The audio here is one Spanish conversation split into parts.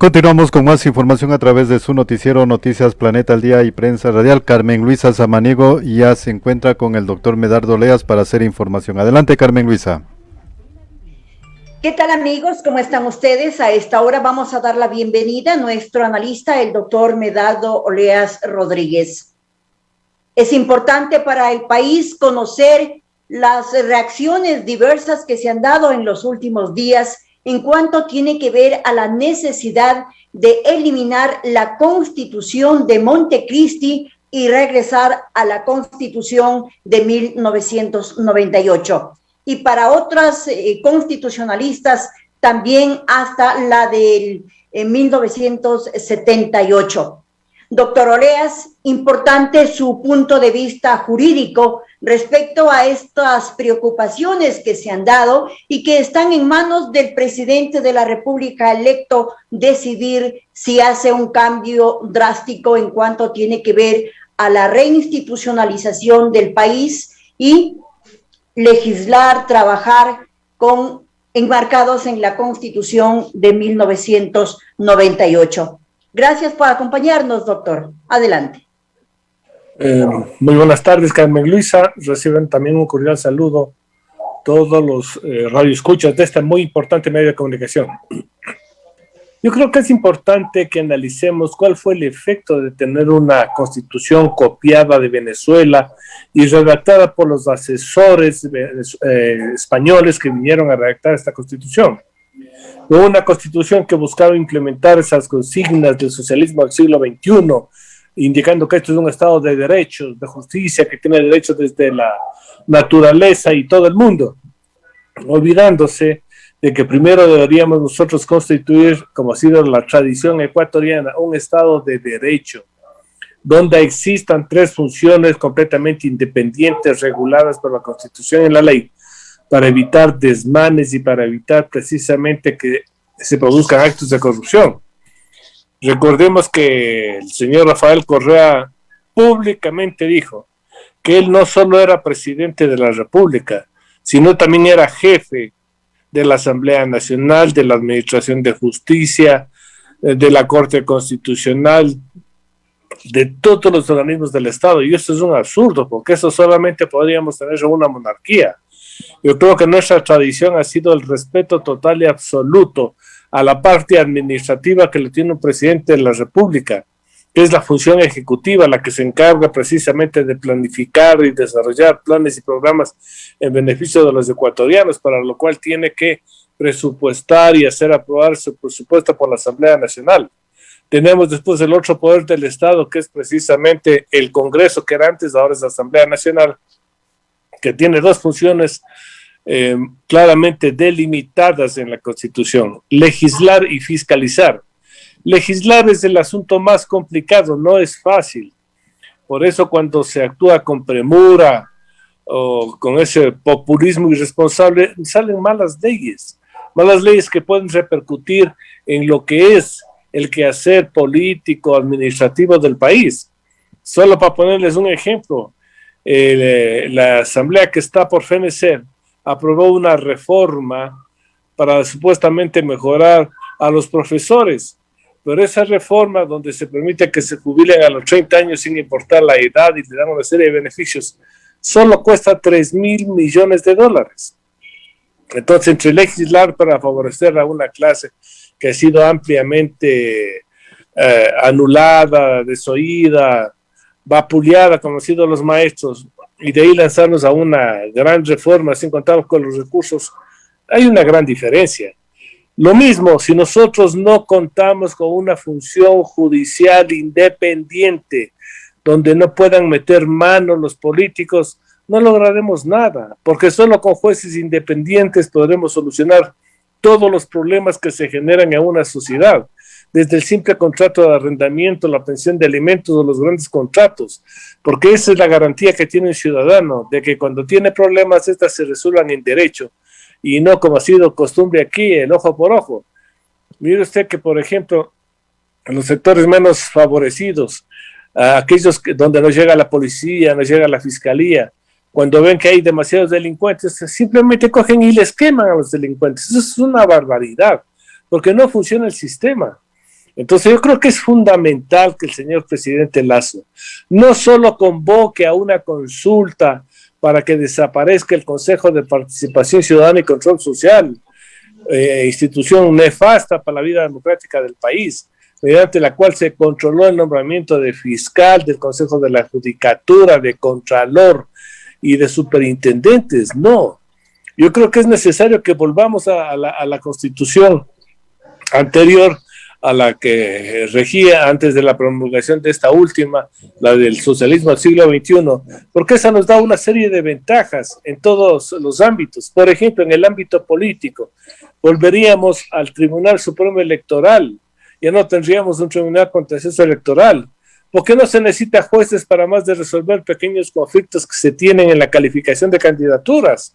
Continuamos con más información a través de su noticiero Noticias Planeta al Día y Prensa Radial. Carmen Luisa Samaniego ya se encuentra con el doctor Medardo Oleas para hacer información. Adelante, Carmen Luisa. ¿Qué tal, amigos? ¿Cómo están ustedes? A esta hora vamos a dar la bienvenida a nuestro analista, el doctor Medardo Oleas Rodríguez. Es importante para el país conocer las reacciones diversas que se han dado en los últimos días en cuanto tiene que ver a la necesidad de eliminar la Constitución de Montecristi y regresar a la Constitución de 1998. Y para otras constitucionalistas también hasta la del 1978. Doctor Oleas, importante su punto de vista jurídico respecto a estas preocupaciones que se han dado y que están en manos del presidente de la República electo decidir si hace un cambio drástico en cuanto tiene que ver a la reinstitucionalización del país y legislar, trabajar enmarcados en la Constitución de 1998. Gracias por acompañarnos, doctor. Adelante. Muy buenas tardes, Carmen Luisa. Reciben también un cordial saludo todos los radioescuchas de este muy importante medio de comunicación. Yo creo que es importante que analicemos cuál fue el efecto de tener una constitución copiada de Venezuela y redactada por los asesores españoles que vinieron a redactar esta constitución. Una constitución que buscaba implementar esas consignas del socialismo del siglo XXI, indicando que esto es un estado de derechos, de justicia, que tiene derechos desde la naturaleza y todo el mundo, olvidándose de que primero deberíamos nosotros constituir, como ha sido la tradición ecuatoriana, un estado de derecho, donde existan tres funciones completamente independientes, reguladas por la Constitución y la ley, para evitar desmanes y para evitar precisamente que se produzcan actos de corrupción. Recordemos que el señor Rafael Correa públicamente dijo que él no solo era presidente de la República, sino también era jefe de la Asamblea Nacional, de la Administración de Justicia, de la Corte Constitucional, de todos los organismos del Estado. Y eso es un absurdo, porque eso solamente podríamos tener en una monarquía. Yo creo que nuestra tradición ha sido el respeto total y absoluto a la parte administrativa que le tiene un presidente de la República, que es la función ejecutiva, la que se encarga precisamente de planificar y desarrollar planes y programas en beneficio de los ecuatorianos, para lo cual tiene que presupuestar y hacer aprobar su presupuesto por la Asamblea Nacional. Tenemos después el otro poder del Estado, que es precisamente el Congreso, que era antes, ahora es la Asamblea Nacional, que tiene dos funciones claramente delimitadas en la Constitución: legislar y fiscalizar. Legislar es el asunto más complicado, no es fácil. Por eso cuando se actúa con premura o con ese populismo irresponsable, salen malas leyes que pueden repercutir en lo que es el quehacer político, administrativo del país. Solo para ponerles un ejemplo, la asamblea que está por fenecer aprobó una reforma para supuestamente mejorar a los profesores, pero esa reforma donde se permite que se jubilen a los 30 años sin importar la edad y le dan una serie de beneficios, solo cuesta $3,000 millones. Entonces, entre legislar para favorecer a una clase que ha sido ampliamente anulada, desoída, vapuleada, como han sido los maestros, y de ahí lanzarnos a una gran reforma sin contar con los recursos, hay una gran diferencia. Lo mismo, si nosotros no contamos con una función judicial independiente, donde no puedan meter mano los políticos, no lograremos nada, porque solo con jueces independientes podremos solucionar todos los problemas que se generan en una sociedad, desde el simple contrato de arrendamiento, la pensión de alimentos o los grandes contratos, porque esa es la garantía que tiene un ciudadano, de que cuando tiene problemas, estas se resuelvan en derecho, y no como ha sido costumbre aquí, el ojo por ojo. Mire usted que, por ejemplo, en los sectores menos favorecidos, aquellos donde no llega la policía, no llega la fiscalía, cuando ven que hay demasiados delincuentes, simplemente cogen y les queman a los delincuentes. Eso es una barbaridad, porque no funciona el sistema. Entonces yo creo que es fundamental que el señor presidente Lasso no solo convoque a una consulta para que desaparezca el Consejo de Participación Ciudadana y Control Social, institución nefasta para la vida democrática del país, mediante la cual se controló el nombramiento de fiscal, del Consejo de la Judicatura, de Contralor y de superintendentes. No, yo creo que es necesario que volvamos a la constitución anterior a la que regía antes de la promulgación de esta última, la del socialismo del siglo XXI, porque esa nos da una serie de ventajas en todos los ámbitos. Por ejemplo, en el ámbito político, volveríamos al Tribunal Supremo Electoral, ya no tendríamos un tribunal contencioso electoral, porque no se necesita jueces para más de resolver pequeños conflictos que se tienen en la calificación de candidaturas.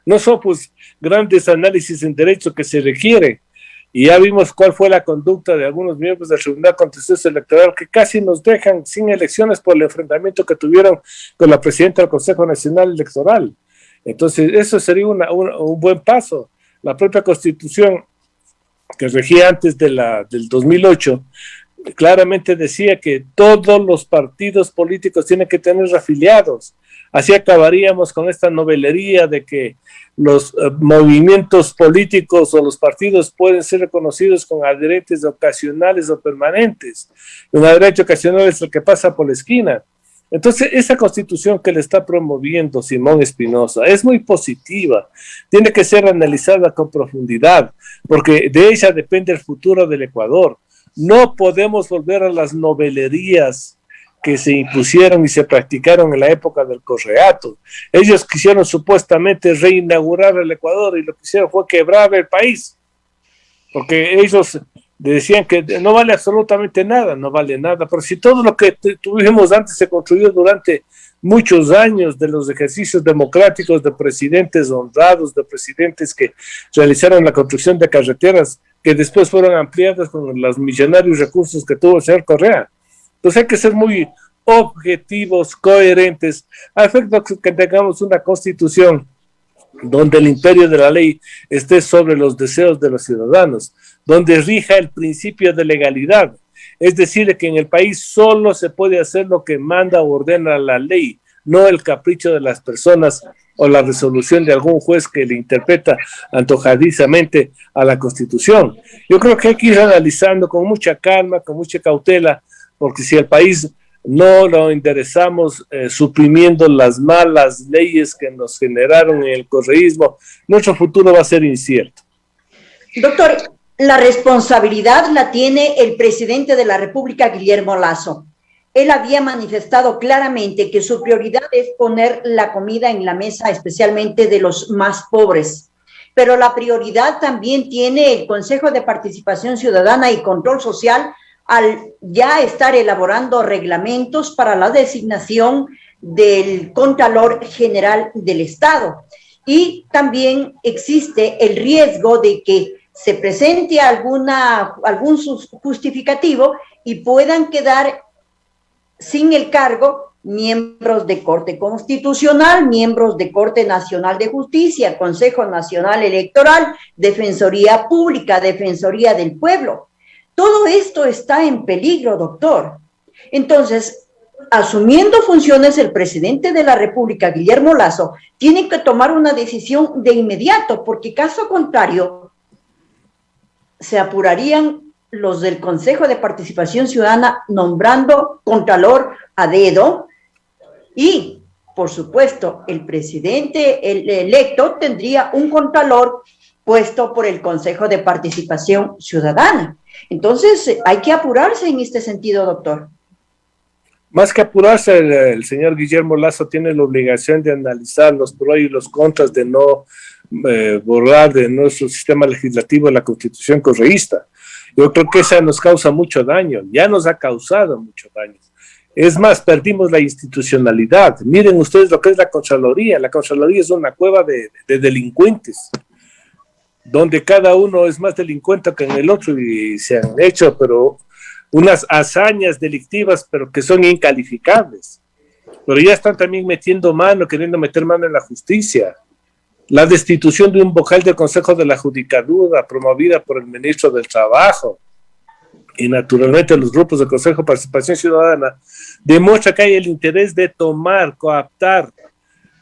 No son pues grandes análisis en derecho que se requiere. Y ya vimos cuál fue la conducta de algunos miembros del Tribunal Contencioso Electoral que casi nos dejan sin elecciones por el enfrentamiento que tuvieron con la presidenta del Consejo Nacional Electoral. Entonces, eso sería un buen paso. La propia Constitución que regía antes del 2008 claramente decía que todos los partidos políticos tienen que tener afiliados. Así acabaríamos con esta novelería de que los movimientos políticos o los partidos pueden ser reconocidos con adherentes ocasionales o permanentes. Un adherente ocasional es el que pasa por la esquina. Entonces, esa constitución que le está promoviendo Simón Espinosa es muy positiva, tiene que ser analizada con profundidad, porque de ella depende el futuro del Ecuador. No podemos volver a las novelerías que se impusieron y se practicaron en la época del Correato. Ellos quisieron supuestamente reinaugurar el Ecuador y lo que hicieron fue quebrar el país, porque ellos decían que no vale absolutamente nada, no vale nada, pero si todo lo que tuvimos antes se construyó durante muchos años de los ejercicios democráticos de presidentes honrados, de presidentes que realizaron la construcción de carreteras que después fueron ampliadas con los millonarios recursos que tuvo el señor Correa. Entonces hay que ser muy objetivos, coherentes, a efecto que tengamos una constitución donde el imperio de la ley esté sobre los deseos de los ciudadanos, donde rija el principio de legalidad, es decir, que en el país solo se puede hacer lo que manda o ordena la ley, no el capricho de las personas o la resolución de algún juez que le interpreta antojadizamente a la Constitución. Yo creo que hay que ir analizando con mucha calma, con mucha cautela, porque si el país no lo enderezamos suprimiendo las malas leyes que nos generaron en el correísmo, nuestro futuro va a ser incierto. Doctor, la responsabilidad la tiene el presidente de la República, Guillermo Lasso. Él había manifestado claramente que su prioridad es poner la comida en la mesa, especialmente de los más pobres. Pero la prioridad también tiene el Consejo de Participación Ciudadana y Control Social, al ya estar elaborando reglamentos para la designación del Contralor General del Estado. Y también existe el riesgo de que se presente algún justificativo y puedan quedar sin el cargo miembros de Corte Constitucional, miembros de Corte Nacional de Justicia, Consejo Nacional Electoral, Defensoría Pública, Defensoría del Pueblo. Todo esto está en peligro, doctor. Entonces, asumiendo funciones, el presidente de la República, Guillermo Lasso, tiene que tomar una decisión de inmediato, porque caso contrario, se apurarían los del Consejo de Participación Ciudadana nombrando contralor a dedo y, por supuesto, el presidente el electo tendría un contralor puesto por el Consejo de Participación Ciudadana. Entonces, hay que apurarse en este sentido, doctor. Más que apurarse, el señor Guillermo Lasso tiene la obligación de analizar los pros y los contras de no borrar de nuestro sistema legislativo la Constitución correísta. Yo creo que esa nos causa mucho daño, ya nos ha causado mucho daño. Es más, perdimos la institucionalidad. Miren ustedes lo que es la Contraloría. La Contraloría es una cueva de delincuentes, donde cada uno es más delincuente que en el otro y se han hecho, pero unas hazañas delictivas, pero que son incalificables. Pero ya están también metiendo mano, queriendo meter mano en la justicia. La destitución de un vocal del Consejo de la Judicatura, promovida por el ministro del Trabajo. y naturalmente los grupos de Consejo de Participación Ciudadana, demuestra que hay el interés de tomar, coaptar,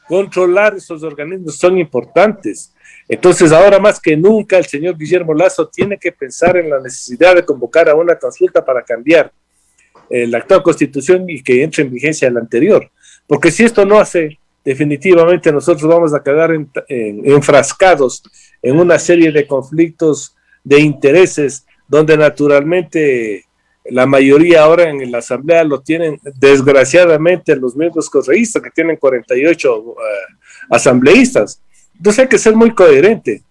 controlar esos organismos, son importantes. Entonces, ahora más que nunca, el señor Guillermo Lasso tiene que pensar en la necesidad de convocar a una consulta para cambiar la actual constitución y que entre en vigencia la anterior. Porque si esto no hace, definitivamente nosotros vamos a quedar enfrascados en una serie de conflictos de intereses, donde naturalmente la mayoría ahora en la Asamblea lo tienen, desgraciadamente, los miembros correístas, que tienen 48 asambleístas. Entonces hay que ser muy coherente.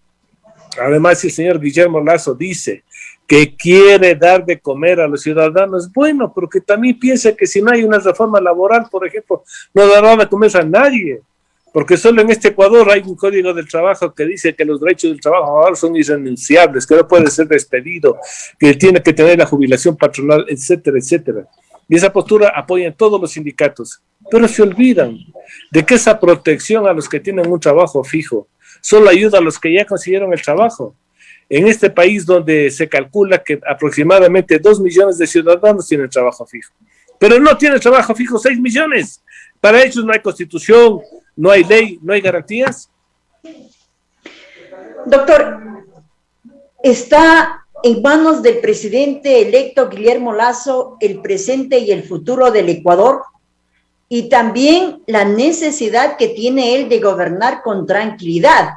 Además, si el señor Guillermo Lasso dice que quiere dar de comer a los ciudadanos, bueno, pero que también piense que si no hay una reforma laboral, por ejemplo, no dará de comer a nadie, porque solo en este Ecuador hay un código del trabajo que dice que los derechos del trabajo son irrenunciables, que no puede ser despedido, que tiene que tener la jubilación patronal, etcétera, etcétera. Y esa postura apoyan todos los sindicatos, pero se olvidan de que esa protección a los que tienen un trabajo fijo solo ayuda a los que ya consiguieron el trabajo. En este país donde se calcula que aproximadamente 2 millones de ciudadanos tienen trabajo fijo, pero no tienen trabajo fijo 6 millones. Para ellos no hay constitución, no hay ley, no hay garantías. Doctor, está en manos del presidente electo Guillermo Lasso el presente y el futuro del Ecuador, y también la necesidad que tiene él de gobernar con tranquilidad.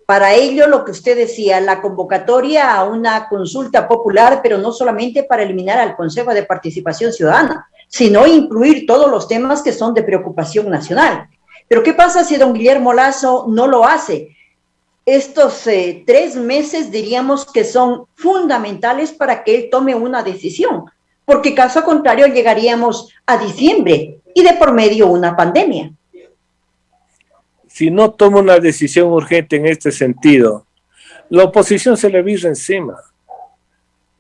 Para ello, lo que usted decía, la convocatoria a una consulta popular, pero no solamente para eliminar al Consejo de Participación Ciudadana, sino incluir todos los temas que son de preocupación nacional. Pero ¿qué pasa si don Guillermo Lasso no lo hace? Estos 3 meses diríamos que son fundamentales para que él tome una decisión, porque caso contrario llegaríamos a diciembre y de por medio una pandemia. Si no toma una decisión urgente en este sentido, la oposición se le vira encima,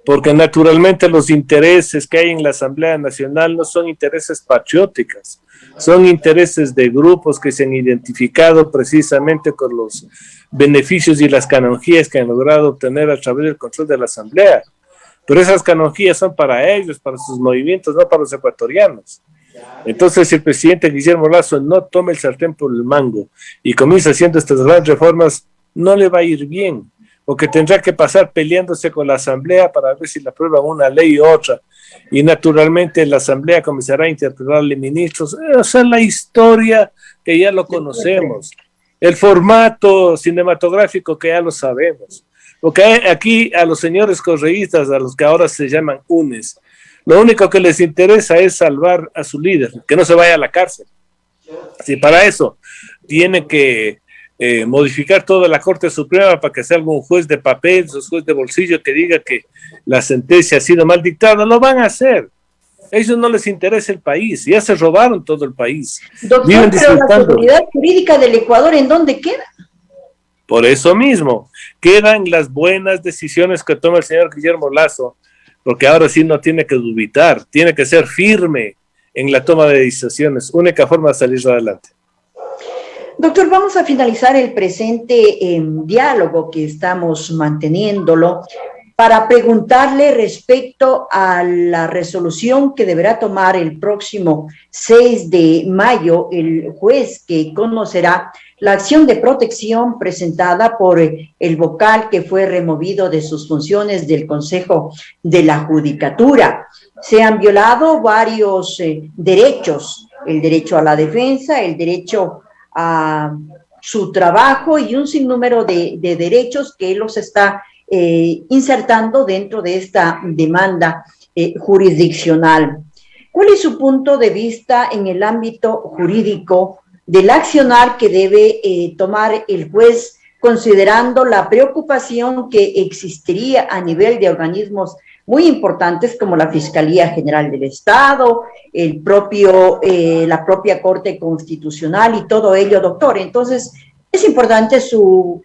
porque naturalmente los intereses que hay en la Asamblea Nacional no son intereses patrióticos, son intereses de grupos que se han identificado precisamente con los beneficios y las canonjías que han logrado obtener a través del control de la Asamblea. Pero esas canonjías son para ellos, para sus movimientos, no para los ecuatorianos. Entonces, si el presidente Guillermo Lasso no toma el sartén por el mango y comienza haciendo estas grandes reformas, no le va a ir bien, porque tendrá que pasar peleándose con la Asamblea para ver si le aprueban una ley u otra, y naturalmente la Asamblea comenzará a interpelarle ministros. Esa es la historia que ya lo conocemos, el formato cinematográfico que ya lo sabemos, porque aquí a los señores correístas, a los que ahora se llaman UNES, lo único que les interesa es salvar a su líder, que no se vaya a la cárcel. Si para eso tiene que modificar toda la Corte Suprema para que sea algún juez de papel, un juez de bolsillo que diga que la sentencia ha sido mal dictada, lo van a hacer. A ellos no les interesa el país, ya se robaron todo el país. Doctor, pero la seguridad jurídica del Ecuador, ¿en dónde queda? Por eso mismo, quedan las buenas decisiones que toma el señor Guillermo Lasso, porque ahora sí no tiene que dubitar, tiene que ser firme en la toma de decisiones, única forma de salir adelante. Doctor, vamos a finalizar el presente diálogo que estamos manteniéndolo para preguntarle respecto a la resolución que deberá tomar el próximo 6 de mayo el juez que conocerá la acción de protección presentada por el vocal que fue removido de sus funciones del Consejo de la Judicatura. Se han violado varios derechos, el derecho a la defensa, el derecho a su trabajo y un sinnúmero de derechos que él los está insertando dentro de esta demanda jurisdiccional. ¿Cuál es su punto de vista en el ámbito jurídico del accionar que debe tomar el juez, considerando la preocupación que existiría a nivel de organismos muy importantes como la Fiscalía General del Estado, la propia Corte Constitucional y todo ello, doctor? Entonces, es importante su...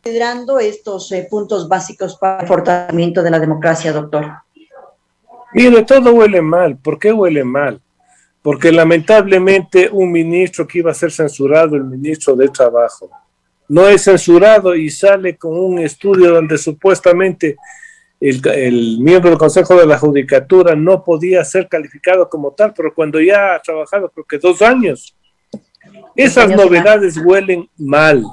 considerando estos puntos básicos para el fortalecimiento de la democracia, doctor. Mire, todo huele mal. ¿Por qué huele mal? Porque lamentablemente un ministro que iba a ser censurado, el ministro de Trabajo, no es censurado y sale con un estudio donde supuestamente el miembro del Consejo de la Judicatura no podía ser calificado como tal, pero cuando ya ha trabajado creo que 2 años, esas novedades huelen mal.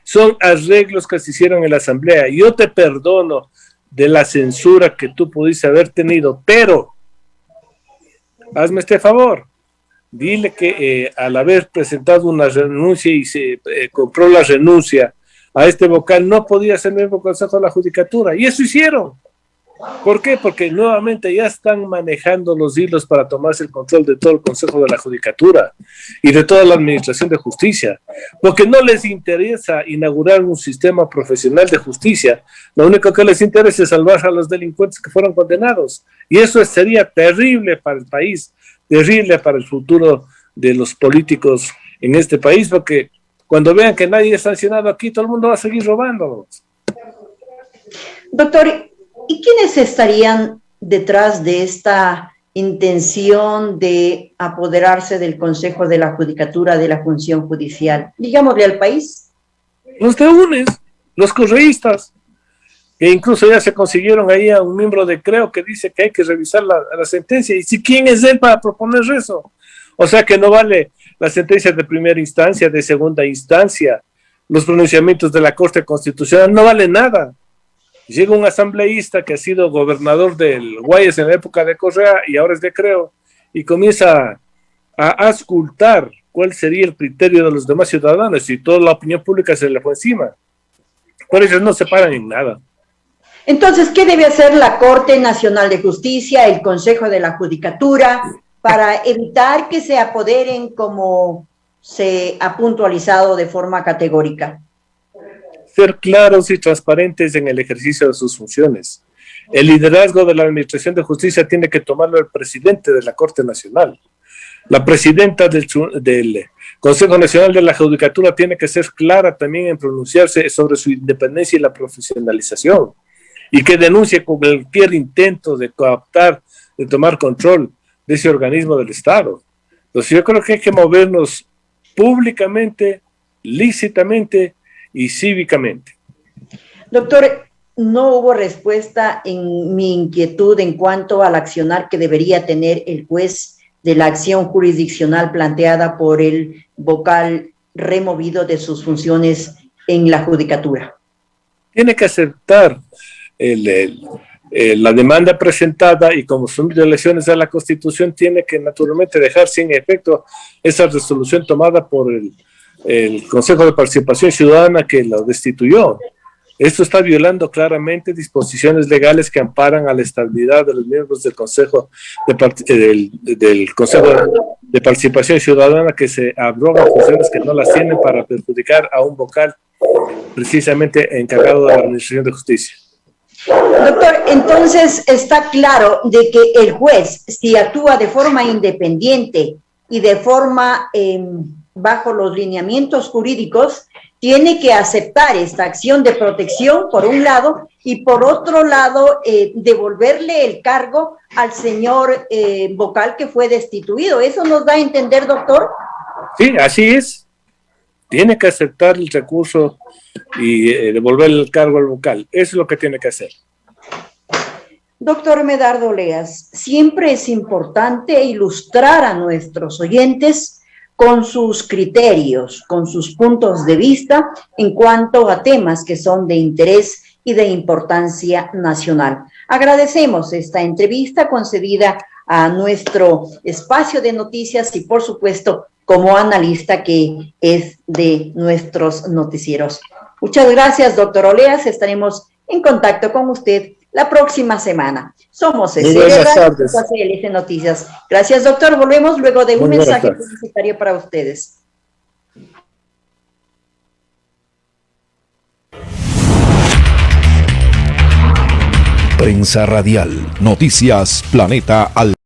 Son arreglos que se hicieron en la Asamblea. Yo te perdono de la censura que tú pudiste haber tenido, pero hazme este favor. Dile que al haber presentado una renuncia y se compró la renuncia a este vocal, no podía ser miembro del Consejo de la Judicatura. Y eso hicieron. ¿Por qué? Porque nuevamente ya están manejando los hilos para tomarse el control de todo el Consejo de la Judicatura y de toda la Administración de Justicia. Porque no les interesa inaugurar un sistema profesional de justicia. Lo único que les interesa es salvar a los delincuentes que fueron condenados. Y eso sería terrible para el país, terrible para el futuro de los políticos en este país, porque cuando vean que nadie es sancionado aquí, todo el mundo va a seguir robando. Doctor, ¿y quiénes estarían detrás de esta intención de apoderarse del Consejo de la Judicatura de la función judicial? Digámosle al país. Los de UNES, los correístas, que incluso ya se consiguieron ahí a un miembro de Creo que dice que hay que revisar la sentencia. ¿Y si quién es él para proponer eso? O sea que no vale la sentencia de primera instancia, de segunda instancia, los pronunciamientos de la Corte Constitucional, no vale nada. Llega un asambleísta que ha sido gobernador del Guayas en la época de Correa y ahora es de Creo, y comienza a auscultar cuál sería el criterio de los demás ciudadanos, y toda la opinión pública se le fue encima. Por eso no se paran en nada. Entonces, ¿qué debe hacer la Corte Nacional de Justicia, el Consejo de la Judicatura, para evitar que se apoderen como se ha puntualizado de forma categórica? Ser claros y transparentes en el ejercicio de sus funciones. El liderazgo de la Administración de Justicia tiene que tomarlo el presidente de la Corte Nacional. La presidenta del Consejo Nacional de la Judicatura tiene que ser clara también en pronunciarse sobre su independencia y la profesionalización, y que denuncie cualquier intento de cooptar, de tomar control de ese organismo del Estado. Entonces yo creo que hay que movernos públicamente, lícitamente y cívicamente. Doctor, no hubo respuesta en mi inquietud en cuanto al accionar que debería tener el juez de la acción jurisdiccional planteada por el vocal removido de sus funciones en la judicatura. Tiene que aceptar la demanda presentada, y como son violaciones a la Constitución, tiene que naturalmente dejar sin efecto esa resolución tomada por el Consejo de Participación Ciudadana que lo destituyó. Esto está violando claramente disposiciones legales que amparan a la estabilidad de los miembros del Consejo del Consejo de Participación Ciudadana, que se abrogan funciones que no las tienen para perjudicar a un vocal precisamente encargado de la Administración de Justicia. Doctor, entonces está claro de que el juez, si actúa de forma independiente y de forma bajo los lineamientos jurídicos, tiene que aceptar esta acción de protección por un lado, y por otro lado devolverle el cargo al señor vocal que fue destituido. ¿Eso nos da a entender, doctor? Sí, así es. Tiene que aceptar el recurso y devolverle el cargo al vocal. Eso es lo que tiene que hacer. Doctor Medardo Oleas, siempre es importante ilustrar a nuestros oyentes con sus criterios, con sus puntos de vista en cuanto a temas que son de interés y de importancia nacional. Agradecemos esta entrevista concedida a nuestro espacio de noticias y, por supuesto, como analista que es de nuestros noticieros. Muchas gracias, doctor Oleas. Estaremos en contacto con usted la próxima semana. Somos CLC Noticias. Gracias, doctor. Volvemos luego de un mensaje publicitario para ustedes. Prensa Radial, Noticias Planeta al